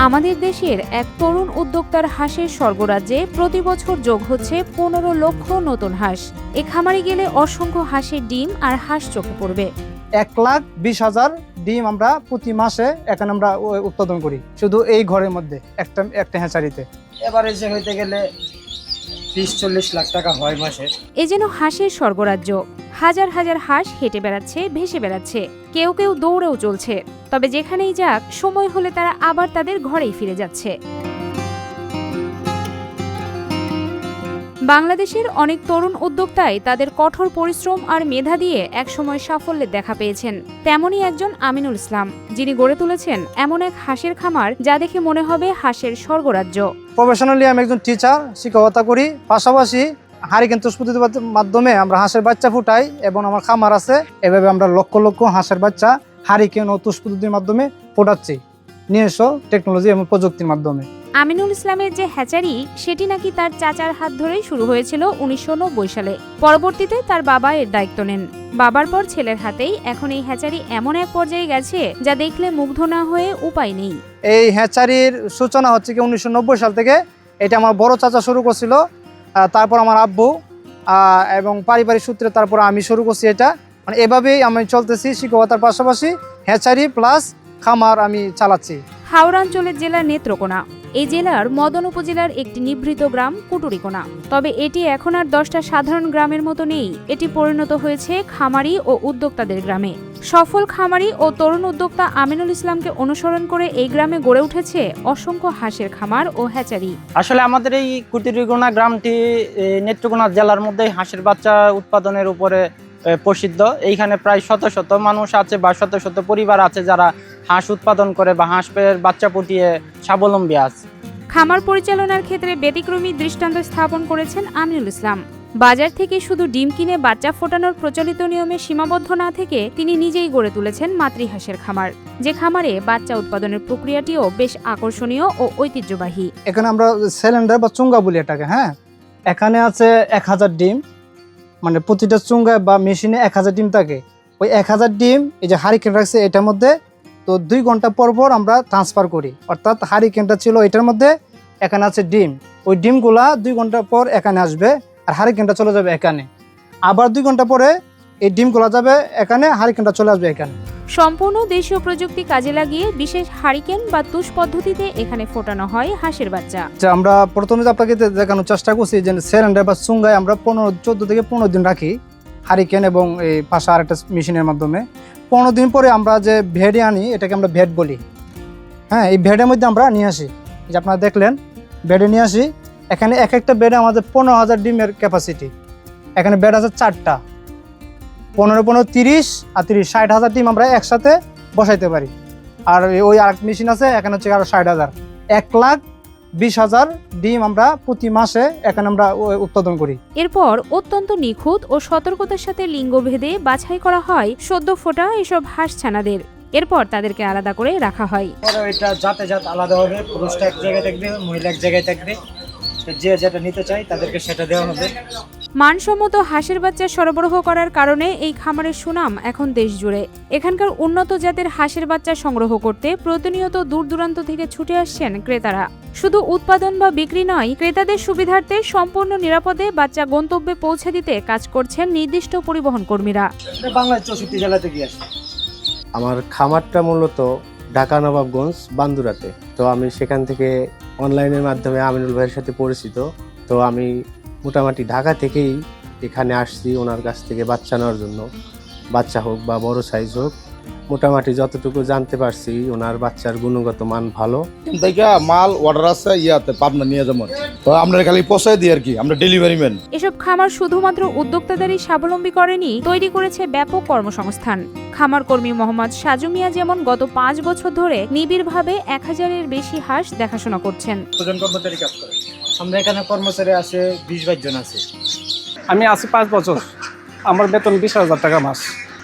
আমাদের দেশের এক তরুণ উদ্যোক্তার হাঁসের স্বর্গরাজ্যে প্রতি বছর যোগ হচ্ছে 15 লক্ষ নতুন হাঁস। এ খামারে গেলে অসংখ্য হাঁসের ডিম আর হাঁস চোখে পড়বে। 1,20,000 ডিম আমরা প্রতি মাসে এখানে আমরা উৎপাদন করি, শুধু এই ঘরের মধ্যে একটা হ্যাচারিতে। এভারেজে হইতে গেলে 30-40 লাখ টাকা হয় মাসে। এ যেন হাঁসের স্বর্গরাজ্য। হাজার হাজার হাঁস হেঁটে বেড়াচ্ছে, ভেসে বেড়াচ্ছে, কেউ কেউ দৌড়েও চলছে। তবে যেখানেই যাক, সময় হলে তারা আবার তাদের ঘরেই ফিরে যাচ্ছে। বাংলাদেশের অনেক তরুণ উদ্যোক্তাই তাদের কঠোর পরিশ্রম আর মেধা দিয়ে একসময় সাফল্যের দেখা পেয়েছেন। তেমনই একজন আমিনুল ইসলাম, যিনি গড়ে তুলেছেন এমন এক হাঁসের খামার যা দেখে মনে হবে হাঁসের স্বর্গরাজ্য। প্রফেশনালি আমি একজন টিচার, শিক্ষকতা করি, পাশাপাশি হারিকেন তুষ্পতির মাধ্যমে আমরা হাঁসের বাচ্চা ফুটাই এবং আমার খামার আছে। এভাবে আমরা লক্ষ লক্ষ হাঁসের বাচ্চা হারিকেন ও তুষ্পতির মাধ্যমে ফোটাচ্ছি নিজস্ব টেকনোলজি এবং প্রযুক্তির মাধ্যমে। আমিনুল ইসলামের যে হ্যাচারি, সেটি নাকি তার চাচার হাত ধরেই শুরু হয়েছিল 1990 সালে। পরবর্তীতে তার বাবা এর দায়িত্ব নেন। বাবার পর ছেলের হাতেই এখন এই হ্যাচারি এমন এক পর্যায়ে গেছে যা দেখলে মুগ্ধ না হয়ে উপায় নেই। এই হ্যাচারির সূচনা হচ্ছে কি 1990 সাল থেকে। এটা আমার বড় চাচা শুরু করছিল, তারপর আমার আব্বু, এবং পারিবারিক সূত্রে তারপর আমি শুরু করছি। এটা মানে এভাবেই আমি চলতেছি, শিক্ষকতার পাশাপাশি হ্যাচারি প্লাস খামার আমি চালাচ্ছি। হাওড়া অঞ্চলের জেলা নেত্রকোনা। এই জেলার মদন উপজেলার একটি নিভৃত গ্রাম কুটুরিকোনা। তবে এটি এখন আর 10টা সাধারণ গ্রামের মতো নেই। এটি পরিণত হয়েছে খামারি ও উদ্যোক্তাদের গ্রামে। সফল খামারি ও তরুণ উদ্যোক্তা আমিনুল ইসলামকে অনুসরণ করে এই গ্রামে গড়ে উঠেছে অসংখ্য হাঁসের খামার ও হ্যাচারি। আসলে আমাদের এই কুটিরিকোনা গ্রামটি নেত্রকোনা জেলার মধ্যে হাঁসের বাচ্চা উৎপাদনের উপরে প্রসিদ্ধ। এইখানে প্রায় শত শত মানুষ আছে বা শত শত পরিবার আছে যারা হাঁস উৎপাদন করে বা হাঁসের বাচ্চা ফুটিয়ে স্বাবলম্বী আছে। খামার পরিচালনার ক্ষেত্রে ব্যতিক্রমী দৃষ্টান্ত স্থাপন করেছেন আমিনুল ইসলাম। বাজার থেকে শুধু ডিম কিনে বাচ্চা ফোটানোর প্রচলিত নিয়মে সীমাবদ্ধ না থেকে তিনি নিজেই গড়ে তুলেছেন মাতৃহাঁসের খামার, যে খামারে বাচ্চা উৎপাদনের প্রক্রিয়াটিও বেশ আকর্ষণীয় ও ঐতিহ্যবাহী। এখানে আমরা সিলিন্ডার বা চুঙ্গা বলি এটাকে। এখানে আছে 1000 ডিম, মানে প্রতিটা চুঙ্গায় বা মেশিনে 1000 ডিম থাকে। ওই 1000 ডিম এই যে হারিকেন রাখছে এটার মধ্যে, তো 2 ঘন্টা পর পর আমরা ট্রান্সফার করি। অর্থাৎ হারিকেনটা ছিল এটার মধ্যে, এখানে আছে ডিম, ওই ডিমগুলা 2 ঘন্টা পর এখানে আসবে আর হারিকেনটা চলে যাবে এখানে। আবার 2 ঘন্টা পরে এই ডিমগুলা যাবে এখানে, হারিকেনটা চলে আসবে এখানে। সম্পূর্ণ দেশীয় প্রযুক্তি কাজে লাগিয়ে বিশেষ হারিকেন বা তুষ পদ্ধতিতে এখানে ফোটানো হয় হাঁসের বাচ্চা। আমরা প্রথমে আপনাকে দেখানোর চেষ্টা করছি যে সিলিন্ডার বা চুঙ্গায় আমরা 14 থেকে 15 দিন রাখি হারিকেন এবং এই পাশে আরেকটা মেশিনের মাধ্যমে। 15 দিন পরে আমরা যে ভেড়ে আনি, এটাকে আমরা ভেট বলি। এই ভেড়ের মধ্যে আমরা নিয়ে আসি, যে আপনারা দেখলেন বেডে নিয়ে আসি। এখানে এক একটা বেডে আমাদের 15,000 ডিমের ক্যাপাসিটি। এখানে বেড আছে 4টা, 15 30 আর 30 60,000 ডিম আমরা একসাথে বসাইতে পারি। আর ওই আরেক মেশিন আছে, এখানে হচ্ছে আরো 60,000, 1,20,000 ডিম আমরা প্রতি মাসে এখানে আমরা উৎপাদন করি। এরপর অত্যন্ত নিখুঁত ও সতর্কতার সাথে লিঙ্গভেদে বাছাই করা হয় সদ্য ফোটা এসব হাঁস ছানাদের। এরপর তাদেরকে আলাদা করে রাখা হয়। এটা জাতে জাত আলাদা হবে, পুরুষটা এক জায়গায় থাকবে, মহিলা এক জায়গায় থাকবে। যে যেটা নিতে চাই তাদেরকে সেটা দেওয়া হবে। মানসম্মত হাঁসের বাচ্চা সরবরাহ করার কারণে এই খামারের সুনাম এখন দেশ জুড়ে। এখানকার উন্নত জাতের হাঁসের বাচ্চা সংগ্রহ করতে প্রতিনিয়ত দূর দূরান্ত থেকে ছুটে আসছেন ক্রেতারা। শুধু উৎপাদন বা বিক্রি নয়, ক্রেতাদের সুবিধার্থে সম্পূর্ণ নিরাপদে বাচ্চা গন্তব্যে পৌঁছে দিতে কাজ করছেন নির্দিষ্ট পরিবহন কর্মীরা। বাংলাদেশ 64 জেলাতে গিয়ে আসে। আমার খামারটা মূলত ঢাকা নবাবগঞ্জ বান্দুরাতে। তো আমি সেখান থেকে অনলাইনের মাধ্যমে আমিনুল ভাইয়ের সাথে পরিচিত। তো আমি মোটামুটি ঢাকা থেকেই এখানে আসছি ওনার কাছ থেকে বাচ্চা নেওয়ার জন্য। বাচ্চা হোক বা বড় সাইজ হোক, মোটামুটি যতটুকু জানতে পারছি ওনার বাচ্চার গুণগত মান ভালো। মাল অর্ডার আছে ইয়াতে পাবনা নিয়ে যেমন, তো আমরা খালি পৌঁছায় দিই আর কি, আমরা ডেলিভারি ম্যান। এসব খামার শুধুমাত্র উদ্যোক্তাদেরই স্বাবলম্বী করেনি, তৈরি করেছে ব্যাপক কর্মসংস্থান। খামার কর্মী মোহাম্মদ সাজু মিয়া যেমন গত 5 বছর ধরে নিবিড়ভাবে 1000-এর বেশি হাঁস দেখাশোনা করছেন। দুজন কর্মচারী কাজ করে। আমরা এখানে কর্মচারী আছে 20-22 জন আছে। আমি আছি 5 বছর, আমার বেতন 20,000 টাকা মাস।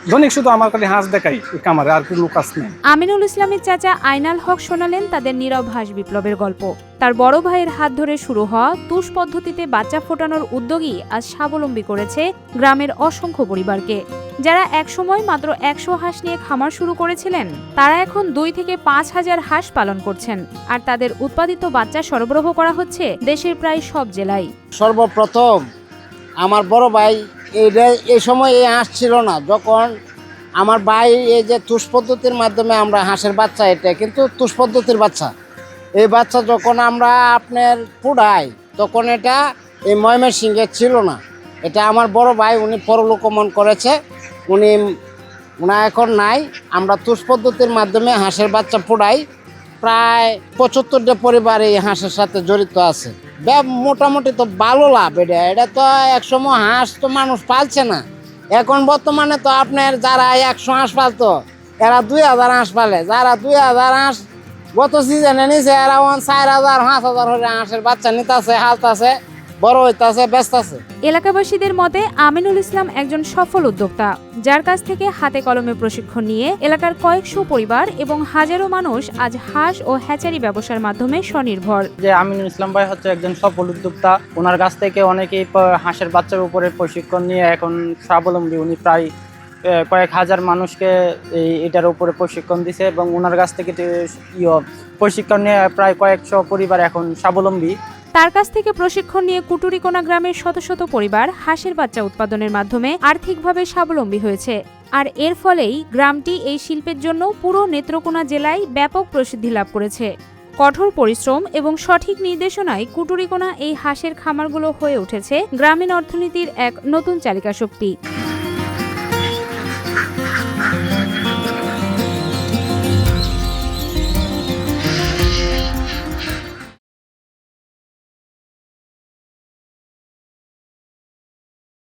দৈনিক শুধু আমার কাছে হাঁস দেখাই এই কামারে, আর কি লোক আসছে না। আমিনুল ইসলামের চাচা আইনাল হক শোনালেন তাদের নীরব হাঁস বিপ্লবের গল্প। তার বড় ভাইয়ের হাত ধরে শুরু হওয়া তুষ পদ্ধতিতে বাচ্চা ফোটানোর উদ্যোগই আজ স্বাবলম্বী করেছে গ্রামের অসংখ্য পরিবারকে। যারা একসময় মাত্র 100 হাঁস নিয়ে খামার শুরু করেছিলেন, তারা এখন 2 থেকে 5,000 হাঁস পালন করছেন। আর তাদের উৎপাদিত বাচ্চা সরবরাহ করা হচ্ছে দেশের প্রায় সব জেলায়। সর্বপ্রথম আমার বড় ভাই এই সময় এই হাঁস ছিল না, যখন আমার ভাই এই যে তুষ পদ্ধতির মাধ্যমে আমরা হাঁসের বাচ্চা, এটা কিন্তু তুষ পদ্ধতির বাচ্চা, এই বাচ্চা যখন আমরা আপনার পুড়াই তখন এটা এই ময়মনসিংহে ছিল না। এটা আমার বড় ভাই উনি পরলোকগমন করেছে, উনি এখন নাই। আমরা তুষ পদ্ধতির মাধ্যমে হাঁসের বাচ্চা পুড়াই। প্রায় 75টা পরিবার এই হাঁসের সাথে জড়িত আছে। মোটামুটি তো ভালো লাভ। এটা তো একসময় হাঁস তো মানুষ পালছে না, এখন বর্তমানে তো আপনার যারা 100 হাঁস পালতো এরা 2000 হাঁস পালে। যারা 2000 হাঁস গত সিজনে নিছে এরা 4000 5000 হলে হাঁসের বাচ্চা নিতেছে, হালতাছে, বড় হইতাছে, ব্যস্তাছে। এলাকাবাসীদের মতে আমিনুল ইসলাম একজন সফল উদ্যোক্তা, যার কাছ থেকে হাতে কলমে প্রশিক্ষণ নিয়ে এলাকার কয়েকশো পরিবার এবং হাজারো মানুষ আজ হাঁস ও হ্যাচারি ব্যবসার মাধ্যমে স্বনির্ভর। যে আমিনুল ইসলাম ভাই হচ্ছে একজন সফল উদ্যোক্তা। ওনার কাছ থেকে অনেকেই হাঁসের বাচ্চার উপরে প্রশিক্ষণ নিয়ে এখন স্বাবলম্বী। উনি প্রায় কয়েক হাজার মানুষকে এটার উপরে প্রশিক্ষণ দিছে এবং ওনার কাছ থেকে প্রশিক্ষণ নিয়ে প্রায় কয়েকশো পরিবার এখন স্বাবলম্বী। তার কাছ থেকে প্রশিক্ষণ নিয়ে কুটুরিকোনা গ্রামের শত শত পরিবার হাঁসের বাচ্চা উৎপাদনের মাধ্যমে আর্থিকভাবে স্বাবলম্বী হয়েছে। আর এর ফলেই গ্রামটি এই শিল্পের জন্য পুরো নেত্রকোনা জেলায় ব্যাপক প্রসিদ্ধি লাভ করেছে। কঠোর পরিশ্রম এবং সঠিক নির্দেশনায় কুটুরিকোনা এই হাঁসের খামারগুলো হয়ে উঠেছে গ্রামীণ অর্থনীতির এক নতুন চালিকা শক্তি।